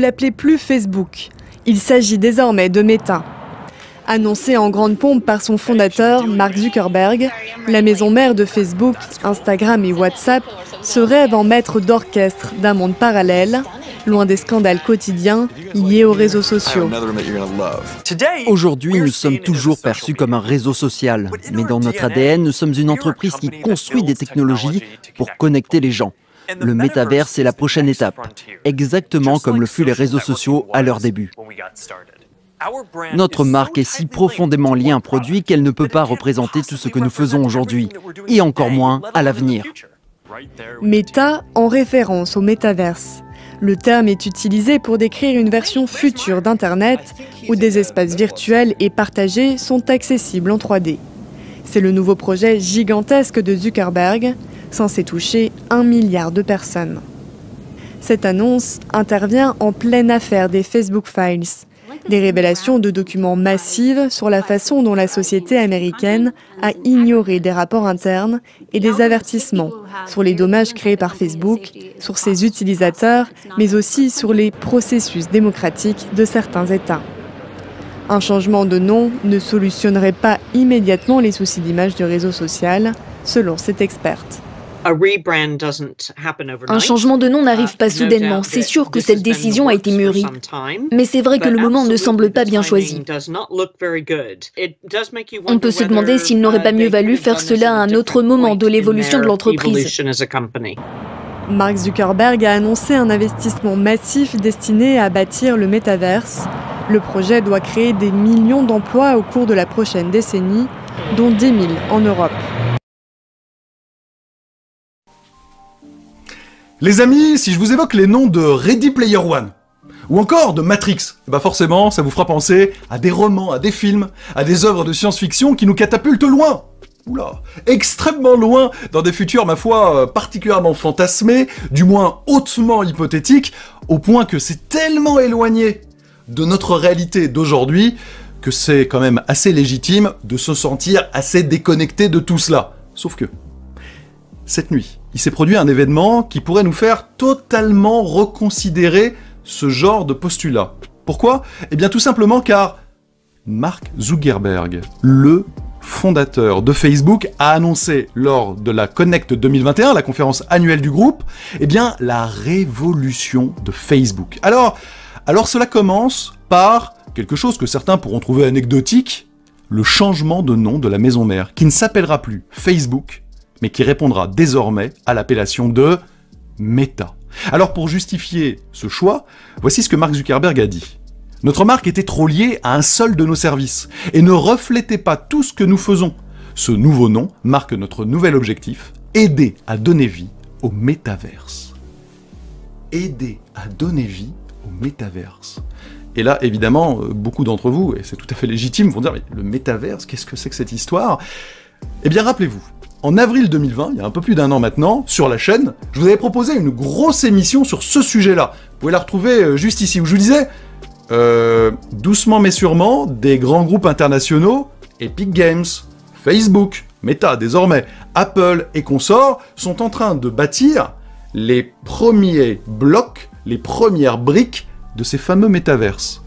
l'appelait plus Facebook. Il s'agit désormais de Meta. Annoncée en grande pompe par son fondateur, Mark Zuckerberg, la maison mère de Facebook, Instagram et WhatsApp se rêve en maître d'orchestre d'un monde parallèle, loin des scandales quotidiens liés aux réseaux sociaux. Aujourd'hui, nous sommes toujours perçus comme un réseau social. Mais dans notre ADN, nous sommes une entreprise qui construit des technologies pour connecter les gens. Le métaverse est la prochaine étape, exactement comme le furent les réseaux sociaux à leur début. Notre marque est si profondément liée à un produit qu'elle ne peut pas représenter tout ce que nous faisons aujourd'hui, et encore moins à l'avenir. Meta en référence au métaverse. Le terme est utilisé pour décrire une version future d'Internet où des espaces virtuels et partagés sont accessibles en 3D. C'est le nouveau projet gigantesque de Zuckerberg, censé toucher 1 milliard de personnes. Cette annonce intervient en pleine affaire des Facebook Files, des révélations de documents massives sur la façon dont la société américaine a ignoré des rapports internes et des avertissements sur les dommages créés par Facebook, sur ses utilisateurs, mais aussi sur les processus démocratiques de certains États. Un changement de nom ne solutionnerait pas immédiatement les soucis d'image du réseau social, selon cette experte. Un changement de nom n'arrive pas soudainement, c'est sûr que cette décision a été mûrie. Mais c'est vrai que le moment ne semble pas bien choisi. On peut se demander s'il n'aurait pas mieux valu faire cela à un autre moment de l'évolution de l'entreprise. Mark Zuckerberg a annoncé un investissement massif destiné à bâtir le métaverse. Le projet doit créer des millions d'emplois au cours de la prochaine décennie, dont 10 000 en Europe. Les amis, si je vous évoque les noms de Ready Player One, ou encore de Matrix, bah forcément, ça vous fera penser à des romans, à des films, à des œuvres de science-fiction qui nous catapultent loin. Oula, extrêmement loin, dans des futurs, ma foi, particulièrement fantasmés, du moins hautement hypothétiques, au point que c'est tellement éloigné de notre réalité d'aujourd'hui que c'est quand même assez légitime de se sentir assez déconnecté de tout cela. Sauf que, cette nuit, il s'est produit un événement qui pourrait nous faire totalement reconsidérer ce genre de postulat. Pourquoi ? Eh bien tout simplement car Mark Zuckerberg, le fondateur de Facebook, a annoncé lors de la Connect 2021, la conférence annuelle du groupe, eh bien la révolution de Facebook. Alors cela commence par quelque chose que certains pourront trouver anecdotique, le changement de nom de la maison mère, qui ne s'appellera plus Facebook, mais qui répondra désormais à l'appellation de Meta. Alors pour justifier ce choix, voici ce que Mark Zuckerberg a dit. Notre marque était trop liée à un seul de nos services et ne reflétait pas tout ce que nous faisons. Ce nouveau nom marque notre nouvel objectif, aider à donner vie au métaverse. Aider à donner vie au métaverse. Et là, évidemment, beaucoup d'entre vous, et c'est tout à fait légitime, vont dire « Mais le métaverse, qu'est-ce que c'est que cette histoire ?» Eh bien, rappelez-vous, en avril 2020, il y a un peu plus d'1 an maintenant, sur la chaîne, je vous avais proposé une grosse émission sur ce sujet-là. Vous pouvez la retrouver juste ici, où je vous disais, doucement mais sûrement, des grands groupes internationaux, Epic Games, Facebook, Meta désormais, Apple et consorts, sont en train de bâtir les premiers blocs, les premières briques de ces fameux métaverses.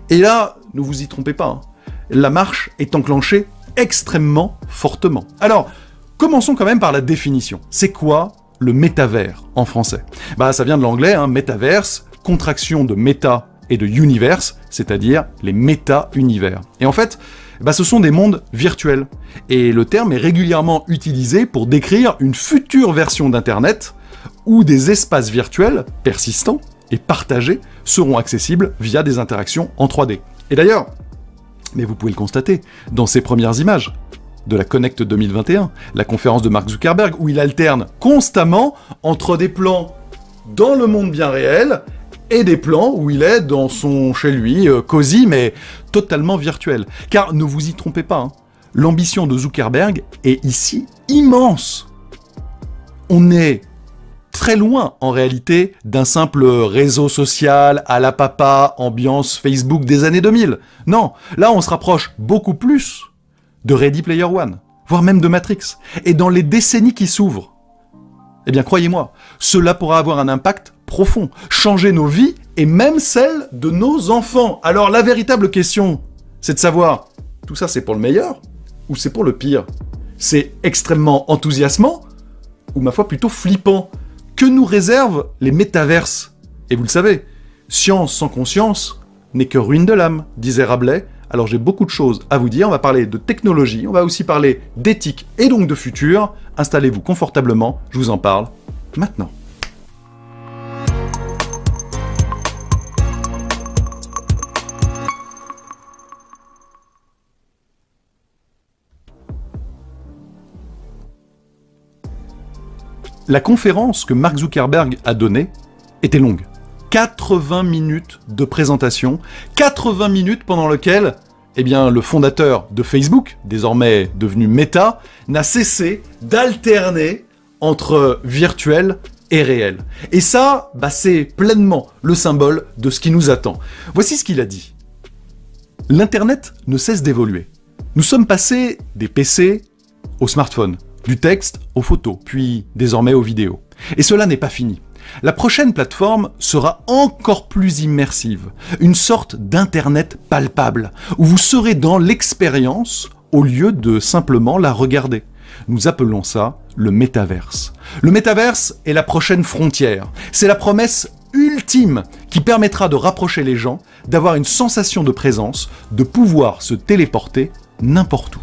Et là, ne vous y trompez pas, hein, la marche est enclenchée extrêmement fortement. Alors, commençons quand même par la définition. C'est quoi le métavers en français ? Bah, ça vient de l'anglais, hein, métaverse, contraction de méta et de universe, c'est-à-dire les méta-univers. Et en fait, bah, ce sont des mondes virtuels. Et le terme est régulièrement utilisé pour décrire une future version d'Internet où des espaces virtuels persistants et partagés seront accessibles via des interactions en 3D. Et d'ailleurs, mais vous pouvez le constater, dans ces premières images de la Connect 2021, la conférence de Mark Zuckerberg, où il alterne constamment entre des plans dans le monde bien réel et des plans où il est dans son chez lui, cosy, mais totalement virtuel. Car ne vous y trompez pas, hein, l'ambition de Zuckerberg est ici immense. On est très loin, en réalité, d'un simple réseau social à la papa, ambiance Facebook des années 2000. Non, là on se rapproche beaucoup plus de Ready Player One, voire même de Matrix. Et dans les décennies qui s'ouvrent, Eh bien, croyez-moi, cela pourra avoir un impact profond, changer nos vies et même celles de nos enfants. Alors, la véritable question, c'est de savoir, tout ça c'est pour le meilleur ou c'est pour le pire? C'est extrêmement enthousiasmant ou, ma foi, plutôt flippant? Que nous réservent les métaverses? Et vous le savez, science sans conscience n'est que ruine de l'âme, disait Rabelais. Alors j'ai beaucoup de choses à vous dire, on va parler de technologie, on va aussi parler d'éthique et donc de futur. Installez-vous confortablement, je vous en parle maintenant. La conférence que Mark Zuckerberg a donnée était longue. 80 minutes de présentation, 80 minutes pendant lesquelles, eh bien, le fondateur de Facebook, désormais devenu Meta, n'a cessé d'alterner entre virtuel et réel. Et ça, c'est pleinement le symbole de ce qui nous attend. Voici ce qu'il a dit. L'Internet ne cesse d'évoluer. Nous sommes passés des PC aux smartphones, du texte aux photos, puis désormais aux vidéos. Et cela n'est pas fini. La prochaine plateforme sera encore plus immersive, une sorte d'internet palpable, où vous serez dans l'expérience au lieu de simplement la regarder. Nous appelons ça le métaverse. Le métaverse est la prochaine frontière. C'est la promesse ultime qui permettra de rapprocher les gens, d'avoir une sensation de présence, de pouvoir se téléporter n'importe où.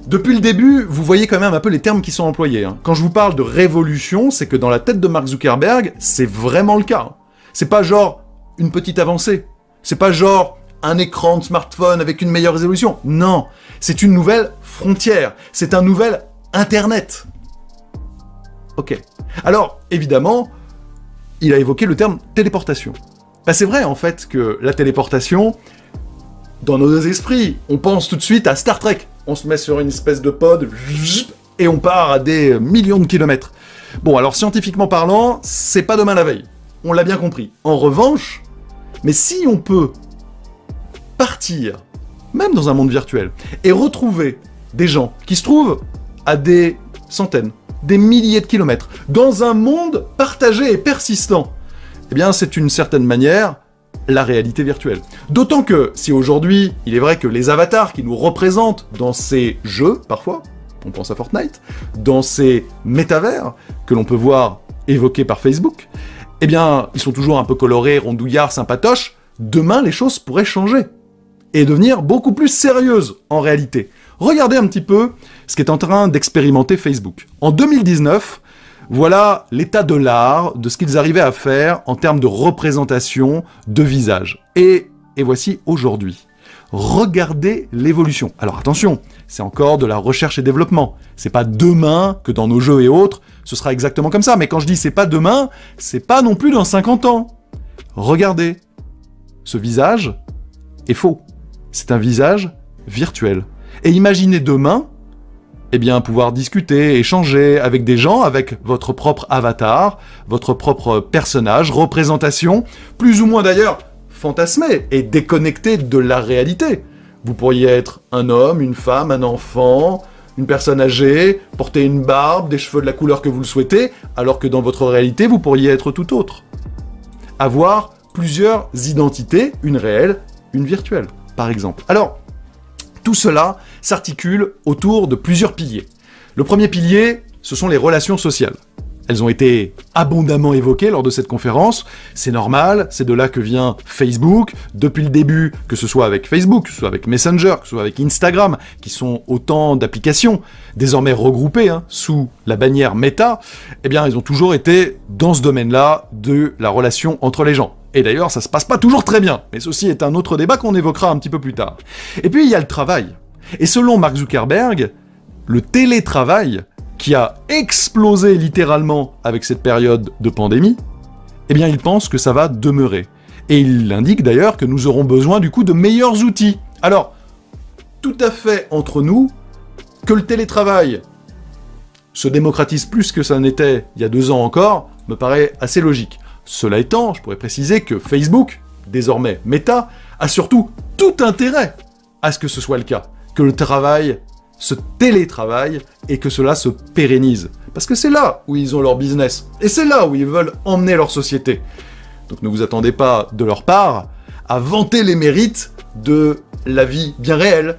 Depuis le début, vous voyez quand même un peu les termes qui sont employés. Quand je vous parle de révolution, c'est que dans la tête de Mark Zuckerberg, c'est vraiment le cas. C'est pas genre une petite avancée. C'est pas genre un écran de smartphone avec une meilleure résolution. Non, c'est une nouvelle frontière. C'est un nouvel Internet. Ok. Alors, évidemment, il a évoqué le terme téléportation. C'est vrai, en fait, que la téléportation, dans nos esprits, on pense tout de suite à Star Trek. On se met sur une espèce de pod et on part à des millions de kilomètres. Bon, alors scientifiquement parlant, c'est pas demain la veille. On l'a bien compris. En revanche, mais si on peut partir, même dans un monde virtuel, et retrouver des gens qui se trouvent à des centaines, des milliers de kilomètres, dans un monde partagé et persistant, eh bien c'est d'une certaine manière la réalité virtuelle. D'autant que, si aujourd'hui, il est vrai que les avatars qui nous représentent dans ces jeux, parfois, on pense à Fortnite, dans ces métavers que l'on peut voir évoqués par Facebook, eh bien, ils sont toujours un peu colorés, rondouillards, sympatoches, demain les choses pourraient changer et devenir beaucoup plus sérieuses en réalité. Regardez un petit peu ce qu'est en train d'expérimenter Facebook. En 2019, voilà l'état de l'art, de ce qu'ils arrivaient à faire en termes de représentation de visage. Et voici aujourd'hui. Regardez l'évolution. Alors attention, c'est encore de la recherche et développement. C'est pas demain que dans nos jeux et autres, ce sera exactement comme ça. Mais quand je dis c'est pas demain, c'est pas non plus dans 50 ans. Regardez. Ce visage est faux. C'est un visage virtuel. Et imaginez demain, eh bien, pouvoir discuter, échanger avec des gens, avec votre propre avatar, votre propre personnage, représentation, plus ou moins d'ailleurs fantasmée et déconnectée de la réalité. Vous pourriez être un homme, une femme, un enfant, une personne âgée, porter une barbe, des cheveux de la couleur que vous le souhaitez, alors que dans votre réalité, vous pourriez être tout autre. Avoir plusieurs identités, une réelle, une virtuelle, par exemple. Alors, tout cela s'articule autour de plusieurs piliers. Le premier pilier, ce sont les relations sociales. Elles ont été abondamment évoquées lors de cette conférence. C'est normal, c'est de là que vient Facebook. Depuis le début, que ce soit avec Facebook, que ce soit avec Messenger, que ce soit avec Instagram, qui sont autant d'applications désormais regroupées sous la bannière Meta, eh bien, ils ont toujours été dans ce domaine-là de la relation entre les gens. Et d'ailleurs, ça se passe pas toujours très bien. Mais ceci est un autre débat qu'on évoquera un petit peu plus tard. Et puis, il y a le travail. Et selon Mark Zuckerberg, le télétravail, qui a explosé littéralement avec cette période de pandémie, eh bien, il pense que ça va demeurer. Et il indique d'ailleurs que nous aurons besoin, du coup, de meilleurs outils. Alors, tout à fait entre nous, que le télétravail se démocratise plus que ça n'était il y a 2 ans encore, me paraît assez logique. Cela étant, je pourrais préciser que Facebook, désormais Meta, a surtout tout intérêt à ce que ce soit le cas, que le travail ce télétravail et que cela se pérennise. Parce que c'est là où ils ont leur business, et c'est là où ils veulent emmener leur société. Donc ne vous attendez pas, de leur part, à vanter les mérites de la vie bien réelle,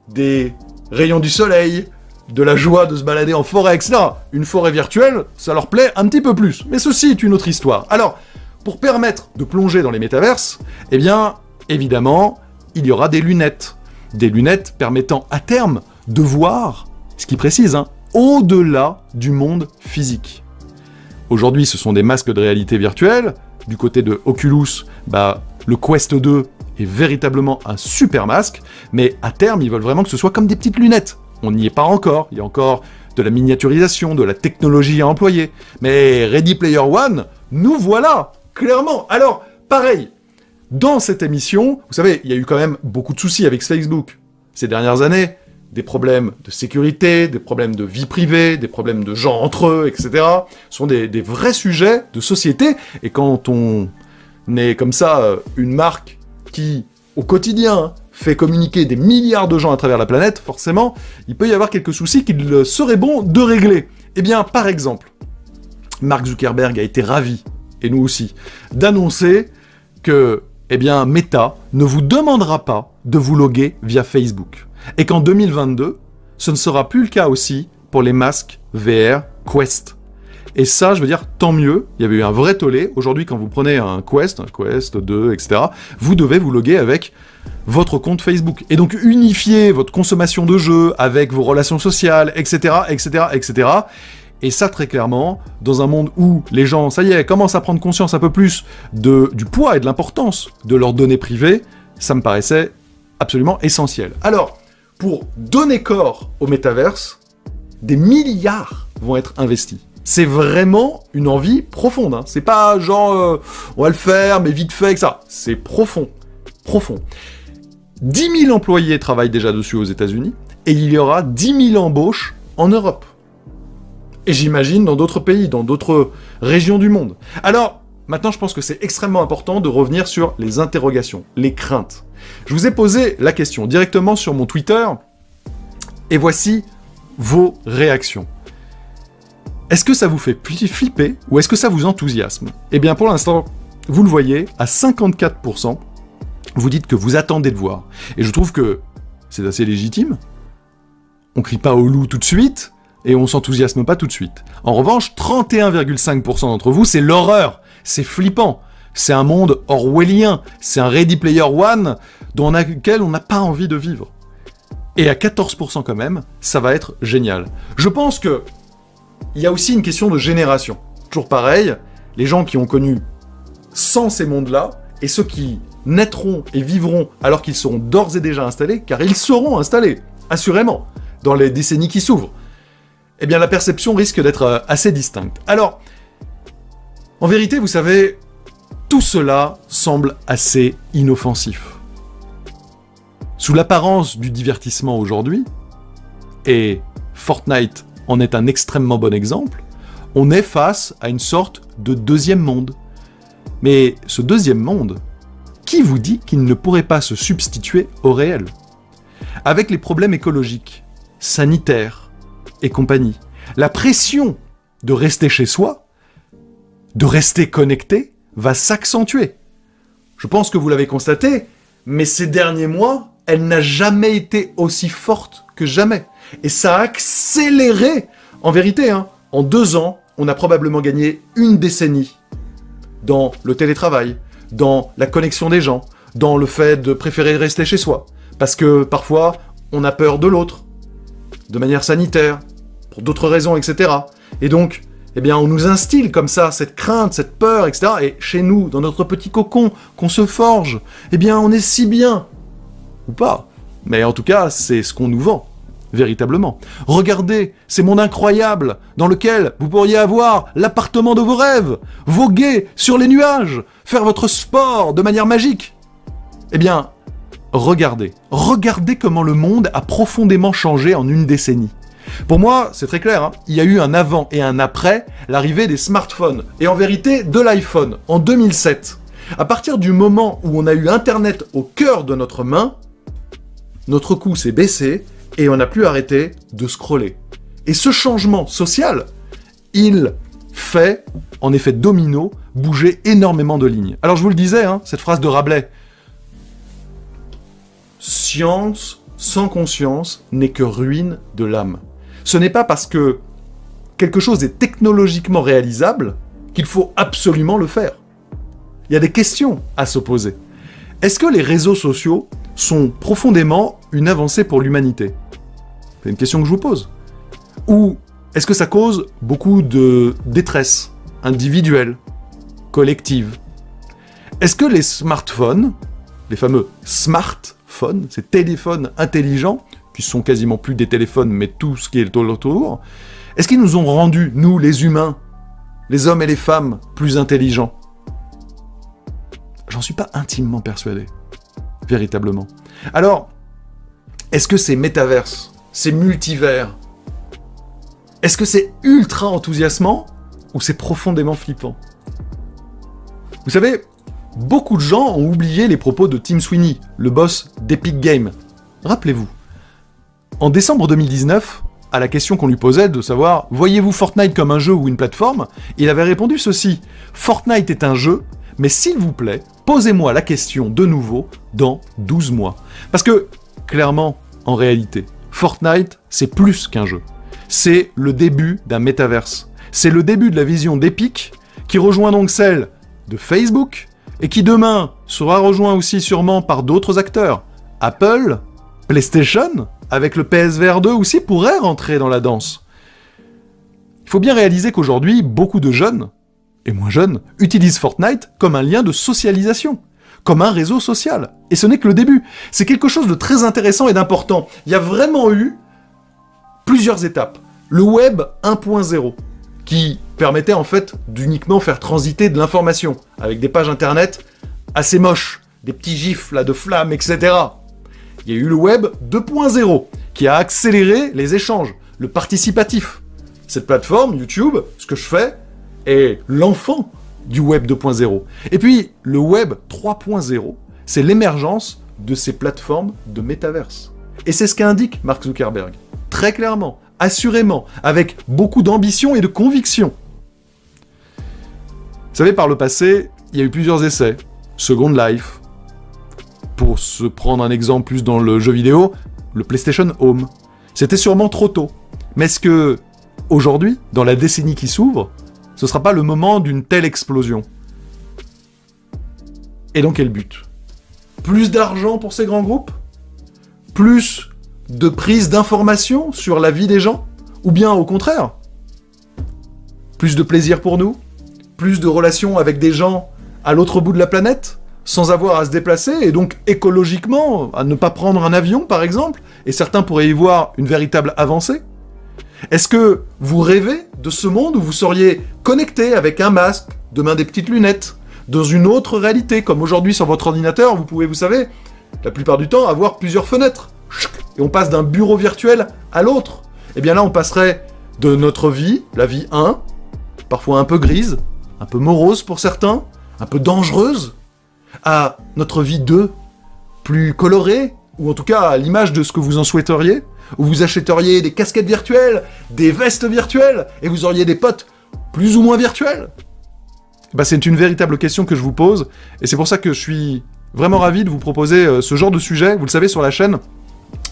des rayons du soleil, de la joie de se balader en forêt, etc. Une forêt virtuelle, ça leur plaît un petit peu plus. Mais ceci est une autre histoire. Alors, pour permettre de plonger dans les métaverses, eh bien, évidemment, il y aura des lunettes. Des lunettes permettant à terme de voir, ce qui précise, au-delà du monde physique. Aujourd'hui, ce sont des masques de réalité virtuelle. Du côté de Oculus, le Quest 2 est véritablement un super masque, mais à terme, ils veulent vraiment que ce soit comme des petites lunettes. On n'y est pas encore, il y a encore de la miniaturisation, de la technologie à employer. Mais Ready Player One, nous voilà, clairement. Alors, pareil, dans cette émission, vous savez, il y a eu quand même beaucoup de soucis avec Facebook ces dernières années. Des problèmes de sécurité, des problèmes de vie privée, des problèmes de gens entre eux, etc. Ce sont des vrais sujets de société. Et quand on est comme ça une marque qui, au quotidien, fait communiquer des milliards de gens à travers la planète, forcément, il peut y avoir quelques soucis qu'il serait bon de régler. Eh bien, par exemple, Mark Zuckerberg a été ravi, et nous aussi, d'annoncer que, Meta ne vous demandera pas de vous loguer via Facebook. Et qu'en 2022, ce ne sera plus le cas aussi pour les masques VR Quest. Et ça, je veux dire, tant mieux, il y avait eu un vrai tollé. Aujourd'hui, quand vous prenez un Quest 2, etc., vous devez vous loguer avec votre compte Facebook. Et donc, unifier votre consommation de jeux avec vos relations sociales, etc., etc., etc. Et ça, très clairement, dans un monde où les gens, ça y est, commencent à prendre conscience un peu plus du poids et de l'importance de leurs données privées, ça me paraissait absolument essentiel. Alors, pour donner corps au métaverse, des milliards vont être investis. C'est vraiment une envie profonde. C'est pas genre, on va le faire, mais vite fait, que ça. C'est profond. Profond. 10 000 employés travaillent déjà dessus aux États-Unis, et il y aura 10 000 embauches en Europe. Et j'imagine dans d'autres pays, dans d'autres régions du monde. Alors, maintenant, je pense que c'est extrêmement important de revenir sur les interrogations, les craintes. Je vous ai posé la question directement sur mon Twitter, et voici vos réactions. Est-ce que ça vous fait flipper, ou est-ce que ça vous enthousiasme? Eh bien, pour l'instant, vous le voyez, à 54%, vous dites que vous attendez de voir. Et je trouve que c'est assez légitime. On crie pas au loup tout de suite, et on s'enthousiasme pas tout de suite. En revanche, 31,5% d'entre vous, c'est l'horreur, c'est flippant. C'est un monde orwellien, c'est un Ready Player One dans lequel on n'a pas envie de vivre. Et à 14% quand même, ça va être génial. Je pense que il y a aussi une question de génération. Toujours pareil, les gens qui ont connu sans ces mondes-là, et ceux qui naîtront et vivront alors qu'ils seront d'ores et déjà installés, car ils seront installés, assurément, dans les décennies qui s'ouvrent, eh bien la perception risque d'être assez distincte. Alors, en vérité, vous savez, tout cela semble assez inoffensif. Sous l'apparence du divertissement aujourd'hui, et Fortnite en est un extrêmement bon exemple, on est face à une sorte de deuxième monde. Mais ce deuxième monde, qui vous dit qu'il ne pourrait pas se substituer au réel? Avec les problèmes écologiques, sanitaires et compagnie, la pression de rester chez soi, de rester connecté, va s'accentuer. Je pense que vous l'avez constaté, mais ces derniers mois, elle n'a jamais été aussi forte que jamais. Et ça a accéléré. En vérité, en 2 ans, on a probablement gagné une décennie dans le télétravail, dans la connexion des gens, dans le fait de préférer rester chez soi. Parce que parfois, on a peur de l'autre, de manière sanitaire, pour d'autres raisons, etc. Et donc, eh bien, on nous instille comme ça, cette crainte, cette peur, etc. Et chez nous, dans notre petit cocon qu'on se forge, eh bien, on est si bien. Ou pas. Mais en tout cas, c'est ce qu'on nous vend. Véritablement. Regardez, ces mondes incroyables dans lesquels vous pourriez avoir l'appartement de vos rêves, voguer sur les nuages, faire votre sport de manière magique. Eh bien, regardez comment le monde a profondément changé en une décennie. Pour moi, c'est très clair, il y a eu un avant et un après l'arrivée des smartphones, et en vérité de l'iPhone, en 2007. À partir du moment où on a eu Internet au cœur de notre main, notre cou s'est baissé, et on n'a plus arrêté de scroller. Et ce changement social, il fait, en effet domino, bouger énormément de lignes. Alors je vous le disais, hein, cette phrase de Rabelais, « Science sans conscience n'est que ruine de l'âme ». Ce n'est pas parce que quelque chose est technologiquement réalisable qu'il faut absolument le faire. Il y a des questions à se poser. Est-ce que les réseaux sociaux sont profondément une avancée pour l'humanité? C'est une question que je vous pose. Ou est-ce que ça cause beaucoup de détresse individuelle, collective? Est-ce que les smartphones, les fameux smartphones, ces téléphones intelligents, qui sont quasiment plus des téléphones, mais tout ce qui est autour, est-ce qu'ils nous ont rendus, nous les humains, les hommes et les femmes, plus intelligents? J'en suis pas intimement persuadé, véritablement. Alors, est-ce que ces métaverses, ces multivers, est-ce que c'est ultra enthousiasmant ou c'est profondément flippant? Vous savez, beaucoup de gens ont oublié les propos de Tim Sweeney, le boss d'Epic Games. Rappelez-vous, en décembre 2019, à la question qu'on lui posait de savoir « Voyez-vous Fortnite comme un jeu ou une plateforme ?» il avait répondu ceci « Fortnite est un jeu, mais s'il vous plaît, posez-moi la question de nouveau dans 12 mois. » Parce que, clairement, en réalité, Fortnite, c'est plus qu'un jeu. C'est le début d'un métaverse. C'est le début de la vision d'Epic, qui rejoint donc celle de Facebook, et qui demain sera rejoint aussi sûrement par d'autres acteurs. Apple, PlayStation, avec le PSVR 2 aussi, pourrait rentrer dans la danse. Il faut bien réaliser qu'aujourd'hui, beaucoup de jeunes, et moins jeunes, utilisent Fortnite comme un lien de socialisation, comme un réseau social. Et ce n'est que le début. C'est quelque chose de très intéressant et d'important. Il y a vraiment eu plusieurs étapes. Le Web 1.0, qui permettait en fait d'uniquement faire transiter de l'information, avec des pages internet assez moches, des petits gifs là, de flammes, etc. Il y a eu le Web 2.0, qui a accéléré les échanges, le participatif. Cette plateforme, YouTube, ce que je fais, est l'enfant du Web 2.0. Et puis, le Web 3.0, c'est l'émergence de ces plateformes de métaverse. Et c'est ce qu'indique Mark Zuckerberg, très clairement, assurément, avec beaucoup d'ambition et de conviction. Vous savez, par le passé, il y a eu plusieurs essais. Second Life, pour se prendre un exemple plus dans le jeu vidéo, le PlayStation Home. C'était sûrement trop tôt. Mais est-ce que, aujourd'hui, dans la décennie qui s'ouvre, ce ne sera pas le moment d'une telle explosion? Et dans quel but? Plus d'argent pour ces grands groupes? Plus de prise d'informations sur la vie des gens? Ou bien au contraire? Plus de plaisir pour nous? Plus de relations avec des gens à l'autre bout de la planète? Sans avoir à se déplacer, et donc écologiquement, à ne pas prendre un avion par exemple, et certains pourraient y voir une véritable avancée? Est-ce que vous rêvez de ce monde où vous seriez connecté avec un masque, demain des petites lunettes, dans une autre réalité, comme aujourd'hui sur votre ordinateur, vous pouvez, vous savez, la plupart du temps, avoir plusieurs fenêtres, et on passe d'un bureau virtuel à l'autre? Eh bien là, on passerait de notre vie, la vie 1, parfois un peu grise, un peu morose pour certains, un peu dangereuse, à notre vie 2, plus colorée, ou en tout cas à l'image de ce que vous en souhaiteriez, où vous achèteriez des casquettes virtuelles, des vestes virtuelles, et vous auriez des potes plus ou moins virtuels? Bah, c'est une véritable question que je vous pose, et c'est pour ça que je suis vraiment ravi de vous proposer ce genre de sujet. Vous le savez, sur la chaîne,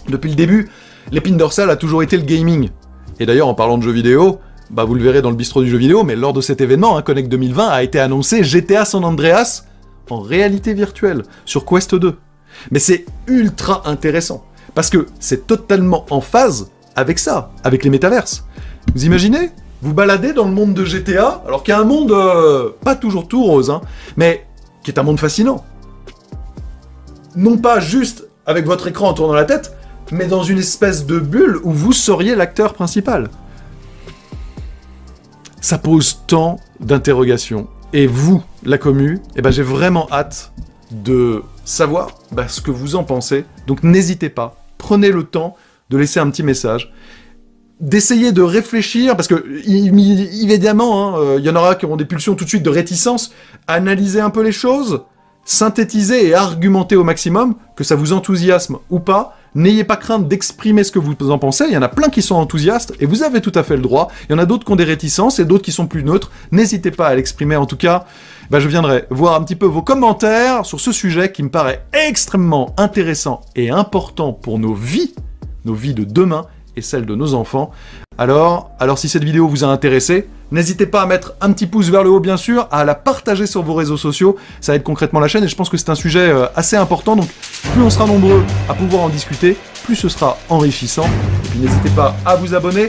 depuis le début, l'épine dorsale a toujours été le gaming. Et d'ailleurs, en parlant de jeux vidéo, bah, vous le verrez dans le bistrot du jeu vidéo, mais lors de cet événement, hein, Connect 2020, a été annoncé GTA San Andreas en réalité virtuelle, sur Quest 2. Mais c'est ultra intéressant, parce que c'est totalement en phase avec ça, avec les métaverses. Vous imaginez? Vous baladez dans le monde de GTA, alors qu'il y a un monde pas toujours tout rose, hein, mais qui est un monde fascinant. Non pas juste avec votre écran en tournant la tête, mais dans une espèce de bulle où vous seriez l'acteur principal. Ça pose tant d'interrogations. Et vous, la commu, eh ben j'ai vraiment hâte de savoir ce que vous en pensez. Donc n'hésitez pas, prenez le temps de laisser un petit message, d'essayer de réfléchir, parce que évidemment, hein, y en aura qui auront des pulsions tout de suite de réticence, analyser un peu les choses, synthétiser et argumenter au maximum, que ça vous enthousiasme ou pas, N'ayez pas crainte d'exprimer ce que vous en pensez, il y en a plein qui sont enthousiastes, et vous avez tout à fait le droit. Il y en a d'autres qui ont des réticences, et d'autres qui sont plus neutres. N'hésitez pas à l'exprimer, en tout cas, je viendrai voir un petit peu vos commentaires sur ce sujet qui me paraît extrêmement intéressant et important pour nos vies de demain, et celles de nos enfants. Alors si cette vidéo vous a intéressé, n'hésitez pas à mettre un petit pouce vers le haut bien sûr, à la partager sur vos réseaux sociaux, ça aide concrètement la chaîne et je pense que c'est un sujet assez important, donc plus on sera nombreux à pouvoir en discuter, plus ce sera enrichissant. Et puis n'hésitez pas à vous abonner.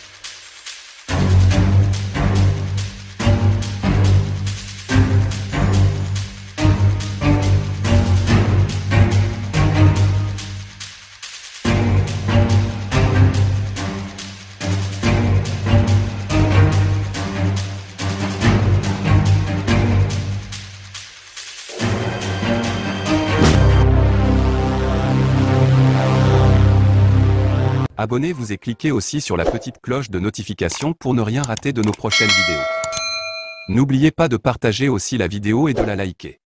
Abonnez-vous et cliquez aussi sur la petite cloche de notification pour ne rien rater de nos prochaines vidéos. N'oubliez pas de partager aussi la vidéo et de la liker.